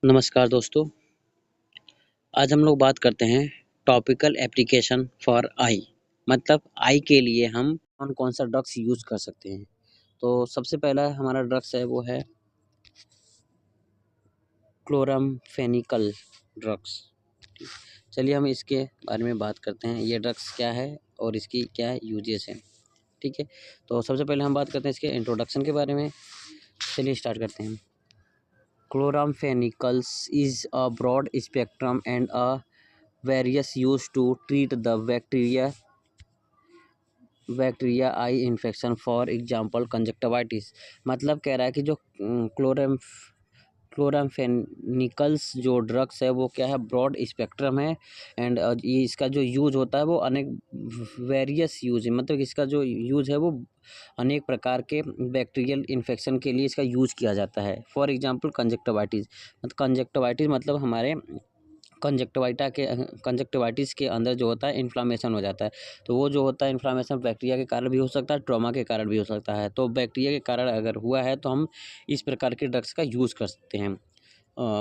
नमस्कार दोस्तों। आज हम लोग बात करते हैं टॉपिकल एप्लीकेशन फॉर आई। मतलब आई के लिए हम कौन कौन सा ड्रग्स यूज़ कर सकते हैं। तो सबसे पहला हमारा ड्रग्स है वो है क्लोरामफेनिकल ड्रग्स। चलिए हम इसके बारे में बात करते हैं, ये ड्रग्स क्या है और इसकी क्या यूजेस है। ठीक है, तो सबसे पहले हम बात करते हैं इसके इंट्रोडक्शन के बारे में। चलिए स्टार्ट करते हैं। Chloramphenicals is a broad spectrum and a various used to treat the bacteria eye infection, for example conjunctivitis। मतलब कह रहा है कि जो क्लोराम्फेनिकल्स जो ड्रग्स है वो क्या है, ब्रॉड स्पेक्ट्रम है। एंड ये इसका जो यूज होता है वो अनेक वेरियस यूज है, मतलब इसका जो यूज है वो अनेक प्रकार के बैक्टीरियल इन्फेक्शन के लिए इसका यूज किया जाता है। फॉर एग्जांपल कंजक्टिवाइटिस मतलब हमारे कंजक्टिवाइटिस के अंदर जो होता है इन्फ्लामेशन हो जाता है। तो वो जो होता है इन्फ्लामेशन बैक्टीरिया के कारण भी हो सकता है, ट्रॉमा के कारण भी हो सकता है। तो बैक्टीरिया के कारण अगर हुआ है तो हम इस प्रकार के ड्रग्स का यूज़ कर सकते हैं।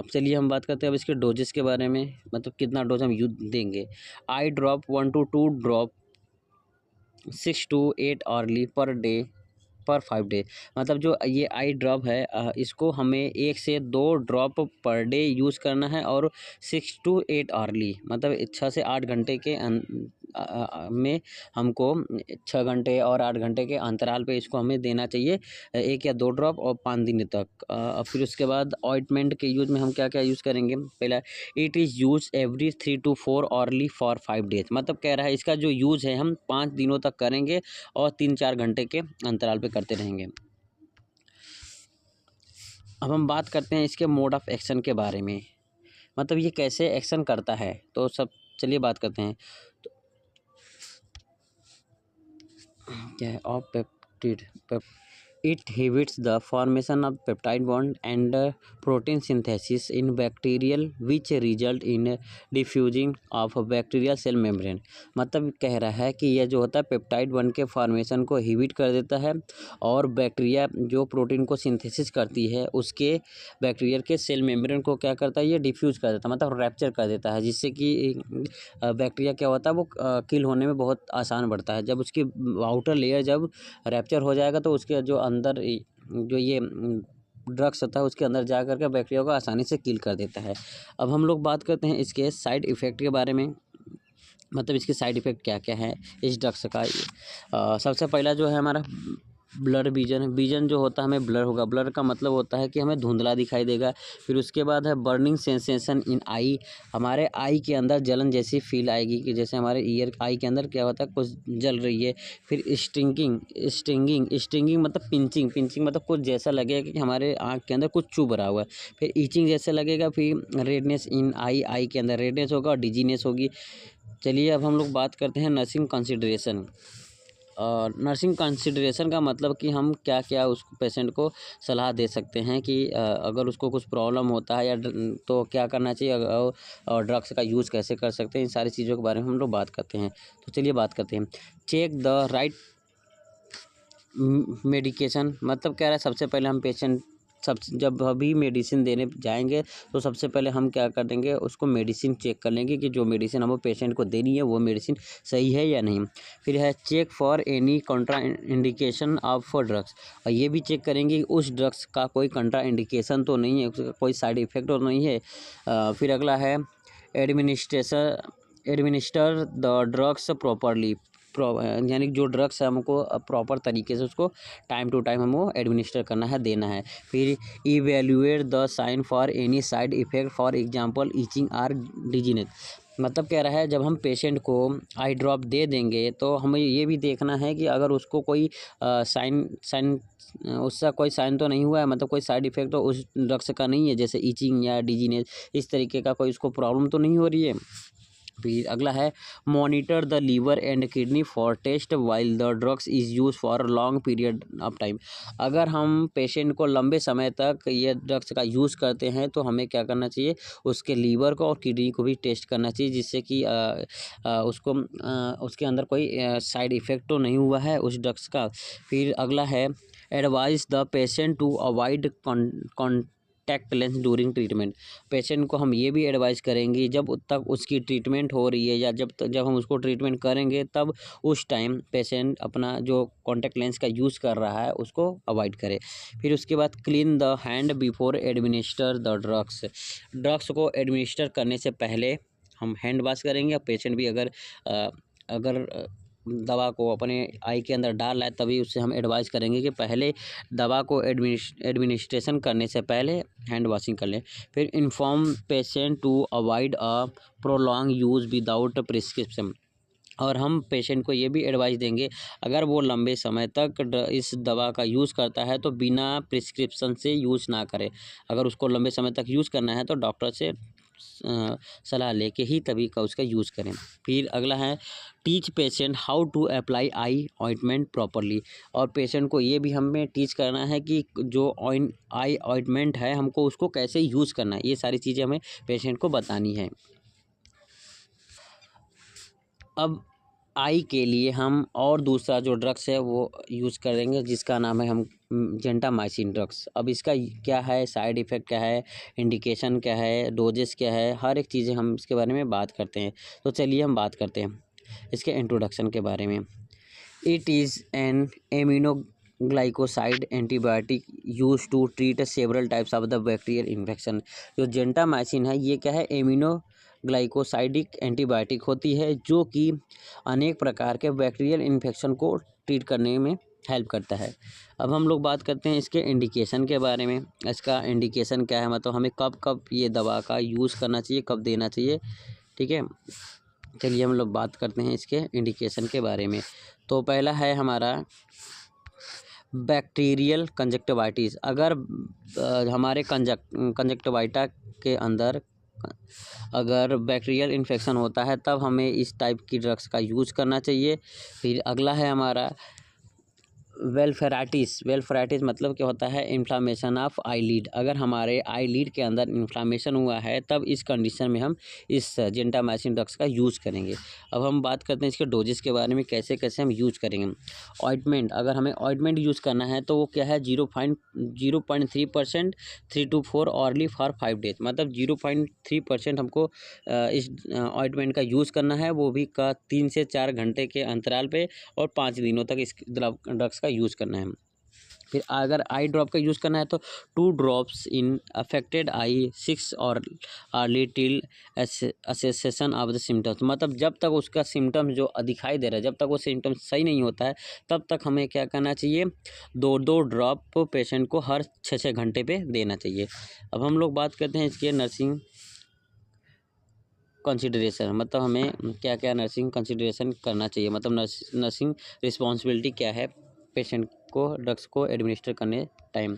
चलिए हम बात करते हैं अब इसके डोजेस के बारे में, मतलब कितना डोज हम यूज देंगे। Eye drop 1 to 2 drop 6 to 8 hourly per day per 5 day. मतलब जो ये आई ड्रॉप है इसको हमें 1 से 2 ड्रॉप पर डे यूज़ करना है और 6 to 8 आवर्ली मतलब 6 से 8 घंटे के में हमको 6 घंटे और 8 घंटे के अंतराल पे इसको हमें देना चाहिए, 1 या 2 ड्रॉप और 5 दिन तक। फिर उसके बाद ऑइंटमेंट के यूज़ में हम क्या क्या यूज़ करेंगे। पहला, it is use every 3 to 4 hourly for 5 days. मतलब कह रहा है इसका जो यूज़ है हम 5 दिनों तक करेंगे और 3-4 घंटे के अंतराल पे करते रहेंगे। अब हम बात करते हैं इसके मोड ऑफ एक्शन के बारे में, मतलब ये कैसे एक्शन करता है। तो सब चलिए बात करते हैं। तो क्या है of peptide It inhibits the formation of peptide bond and protein synthesis in bacterial, which result in diffusing of bacterial cell membrane। मतलब कह रहा है कि यह जो होता है पेप्टाइड बॉन्ड के फॉर्मेशन को हिबिट कर देता है और बैक्टीरिया जो प्रोटीन को सिंथेसिस करती है उसके बैक्टीरिया के सेल मेम्ब्रेन को क्या करता है, ये डिफ्यूज कर देता है, मतलब रैप्चर कर देता है, जिससे कि बैक्टीरिया क्या होता है वो किल होने में बहुत आसान बढ़ता है। जब उसकी आउटर लेयर जब रैप्चर हो जाएगा तो उसके जो अंदर जो ये ड्रग्स होता है उसके अंदर जा कर के बैक्टीरिया को आसानी से किल कर देता है। अब हम लोग बात करते हैं इसके साइड इफ़ेक्ट के बारे में, मतलब इसके साइड इफ़ेक्ट क्या क्या है इस ड्रग्स का। सबसे पहला जो है हमारा ब्लर विजन। विजन जो होता है हमें ब्लर होगा। ब्लर का मतलब होता है कि हमें धुंधला दिखाई देगा। फिर उसके बाद है बर्निंग सेंसेशन इन आई। हमारे आई के अंदर जलन जैसी फील आएगी कि जैसे हमारे ईयर आई के अंदर क्या होता है कुछ जल रही है। फिर स्टिंगिंग मतलब पिंचिंग मतलब कुछ जैसा लगेगा कि हमारे आँख के अंदर कुछ चुभ रहा हुआ है। फिर ईचिंग जैसे लगेगा। फिर रेडनेस इन आई के अंदर रेडनेस होगा और डिजीनेस होगी। चलिए अब हम लोग बात करते हैं नर्सिंग कंसिडरेशन। नर्सिंग कंसिडरेशन का मतलब कि हम क्या क्या उस पेशेंट को सलाह दे सकते हैं कि अगर उसको कुछ प्रॉब्लम होता है या तो क्या करना चाहिए और ड्रग्स का यूज़ कैसे कर सकते हैं, इन सारी चीज़ों के बारे में हम लोग बात करते हैं। तो चलिए बात करते हैं। Check the right medication. मतलब कह रहा है सबसे पहले हम पेशेंट जब अभी मेडिसिन देने जाएंगे तो सबसे पहले हम क्या कर देंगे, उसको मेडिसिन चेक कर लेंगे कि जो मेडिसिन हमें पेशेंट को देनी है वो मेडिसिन सही है या नहीं। फिर है check for any contraindication of drugs. और ये भी चेक करेंगे कि उस ड्रग्स का कोई कंट्रा इंडिकेशन तो नहीं है, उसका कोई साइड इफ़ेक्ट तो नहीं है। फिर अगला है एडमिनिस्टर द ड्रग्स प्रॉपरली। यानी कि जो ड्रग्स है हमको प्रॉपर तरीके से उसको टाइम टू टाइम हमको एडमिनिस्टर करना है, देना है। फिर evaluate the sign for any side effect, for example itching or dizziness. मतलब कह रहा है जब हम पेशेंट को आई ड्रॉप दे देंगे तो हमें ये भी देखना है कि अगर उसको कोई साइन उसका कोई साइन तो नहीं हुआ है, मतलब कोई साइड इफ़ेक्ट तो उस ड्रग्स का नहीं है, जैसे ईचिंग या डिजीनेस इस तरीके का कोई उसको प्रॉब्लम तो नहीं हो रही है। फिर अगला है monitor the liver and kidney for test while the drugs is use for long period of time. अगर हम पेशेंट को लंबे समय तक ये ड्रग्स का यूज़ करते हैं तो हमें क्या करना चाहिए, उसके लीवर को और किडनी को भी टेस्ट करना चाहिए, जिससे कि उसको उसके अंदर कोई साइड इफ़ेक्ट तो नहीं हुआ है उस ड्रग्स का। फिर अगला है advise the patient to avoid contact lens during treatment. Patient को हम ये भी एडवाइस करेंगे जब तक उसकी ट्रीटमेंट हो रही है या जब हम उसको ट्रीटमेंट करेंगे तब उस टाइम पेशेंट अपना जो कॉन्टैक्ट लेंस का यूज़ कर रहा है उसको अवॉइड करे। फिर उसके बाद clean the hand before administer the drugs. Drugs को एडमिनिस्टर करने से पहले हम हैंड वॉश करेंगे। पेशेंट भी अगर दवा को अपने आई के अंदर डाल रहा है तभी उससे हम एडवाइस करेंगे कि पहले दवा को एडमिनिस्ट्रेशन करने से पहले हैंड वॉशिंग कर लें। फिर inform patient to avoid a prolong use without prescription. और हम पेशेंट को ये भी एडवाइस देंगे अगर वो लंबे समय तक इस दवा का यूज़ करता है तो बिना प्रिस्क्रिप्शन से यूज़ ना करे। अगर उसको लंबे समय तक यूज़ करना है तो डॉक्टर से सलाह लेके ही तभी का उसका यूज़ करें। फिर अगला है teach patient how to apply eye ointment properly. और पेशेंट को ये भी हमें टीच करना है कि जो आई ऑइंटमेंट है हमको उसको कैसे यूज़ करना है। ये सारी चीज़ें हमें पेशेंट को बतानी है। अब आई के लिए हम और दूसरा जो ड्रग्स है वो यूज़ करेंगे जिसका नाम है हम जेंटामाइसिन ड्रग्स। अब इसका क्या है, साइड इफ़ेक्ट क्या है, इंडिकेशन क्या है, डोजेस क्या है, हर एक चीज़ें हम इसके बारे में बात करते हैं। तो चलिए हम बात करते हैं इसके इंट्रोडक्शन के बारे में। It is an aminoglycoside antibiotic use to treat several types of the bacterial infection. जो जेंटामाइसिन है ये क्या है, ग्लाइकोसाइडिक एंटीबायोटिक होती है जो कि अनेक प्रकार के बैक्टीरियल इन्फेक्शन को ट्रीट करने में हेल्प करता है। अब हम लोग बात करते हैं इसके इंडिकेशन के बारे में। इसका इंडिकेशन क्या है, मतलब हमें कब कब ये दवा का यूज़ करना चाहिए, कब देना चाहिए, ठीक है। चलिए हम लोग बात करते हैं इसके इंडिकेशन के बारे में। तो पहला है हमारा बैक्टीरियल कंजक्टिवाइटिस। अगर हमारे कंजक्टिवाइटा के अंदर अगर बैक्टीरियल इन्फेक्शन होता है तब हमें इस टाइप की ड्रग्स का यूज़ करना चाहिए। फिर अगला है हमारा वेलफेराइटिस मतलब क्या होता है, इन्फ्लामेशन ऑफ आईलिड। अगर हमारे आईलिड के अंदर इन्फ्लामेशन हुआ है तब इस कंडीशन में हम इस जेंटामाइसिन ड्रग्स का यूज़ करेंगे। अब हम बात करते हैं इसके डोजेस के बारे में, कैसे कैसे हम यूज़ करेंगे। ऑइंटमेंट, अगर हमें ऑइंटमेंट यूज़ करना है तो वो क्या है, 0.3% 3 to 4 ऑरली फॉर 5 डेज। मतलब 0.3% हमको इस ऑइंटमेंट का यूज़ करना है, वो भी 3 से 4 घंटे के अंतराल पे, और 5 दिनों तक इस ड्रग्स का यूज़ करना है। फिर अगर आई ड्रॉप का यूज़ करना है तो 2 ड्रॉप्स इन अफेक्टेड आई 6 और hourly till cessation of the symptoms. मतलब जब तक उसका सिम्टम्स जो दिखाई दे रहा है, जब तक वो सिम्टम्स सही नहीं होता है तब तक हमें क्या करना चाहिए, 2 ड्रॉप पेशेंट को हर 6 घंटे पे देना चाहिए। अब हम लोग बात करते हैं इसके नर्सिंग कंसिडरेशन, मतलब हमें क्या क्या नर्सिंग कंसिडरेशन करना चाहिए, मतलब नर्सिंग रिस्पॉन्सिबिलिटी क्या है पेशेंट को ड्रग्स को एडमिनिस्टर करने time.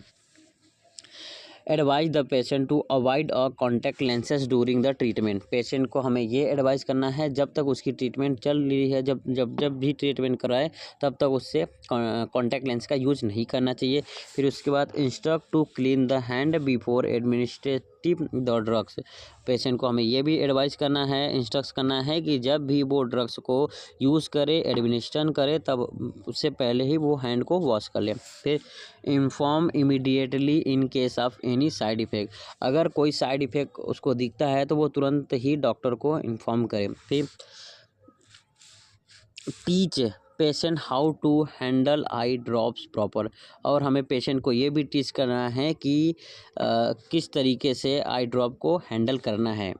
Advise the patient to avoid a contact lenses during the treatment. Patient को हमें ये एडवाइस करना है जब तक उसकी ट्रीटमेंट चल रही है, जब भी ट्रीटमेंट कराए तब तक उससे कॉन्टैक्ट लेंस का यूज़ नहीं करना चाहिए। फिर उसके बाद instruct to clean the hand before administrative the drugs. Patient को हमें ये भी एडवाइस करना है, इंस्ट्रक्ट करना है कि जब भी वो ड्रग्स को यूज़ करे, एडमिनिस्ट्रेशन करे, तब उससे पहले ही वो हैंड को वॉश कर ले। फिर inform immediately in case of any side effect. अगर कोई साइड इफ़ेक्ट उसको दिखता है तो वो तुरंत ही डॉक्टर को इन्फॉर्म करे। फिर teach patient how to handle eye drops proper. और हमें पेशेंट को ये भी टीच करना है कि किस तरीके से आई ड्रॉप को हैंडल करना है।